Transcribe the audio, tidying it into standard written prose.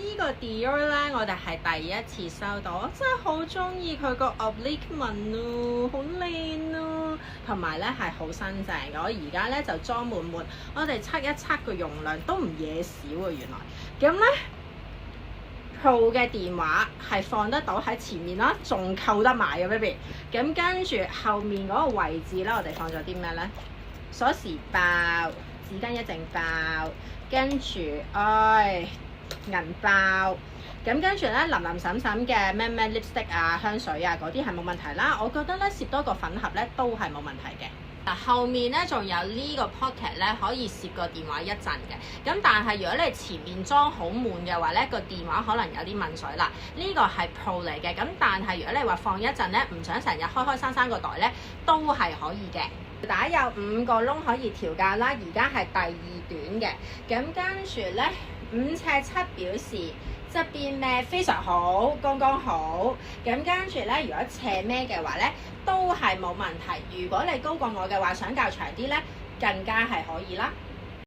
呢個 Dior 咧，我哋係第一次收到，我真係好中意佢個 oblique 紋咯，好靚咯，同埋咧係好新淨嘅。我而家咧就裝滿滿，我哋測一測個容量都唔嘢少啊，原來。咁咧 Pro 嘅電話係放得到喺前面啦，仲扣得埋嘅 baby。咁跟住後面嗰個位置咧，我哋放咗啲咩咧？鎖匙包、紙巾一整包，跟住銀包，咁跟住咧淋淋沈沈嘅咩 lipstick 啊、香水啊嗰啲係冇問題啦。我覺得咧攝多個粉盒咧都係冇問題嘅。嗱，後面咧仲有呢個 pocket 咧可以攝個電話一陣嘅。咁但係如果你前面裝好滿嘅話咧，個電話可能有啲問水啦。呢個係 Pro 嚟嘅，咁但係如果你話放一陣咧，唔想成日開閂個袋咧，都係可以嘅。帶有5個窿可以調校啦，而家係第2短嘅。咁跟住咧5尺7表示側邊孭非常好，剛剛好。咁跟住咧，如果斜孭嘅話咧，都係冇問題。如果你高過我嘅話，想較長啲咧，更加係可以啦。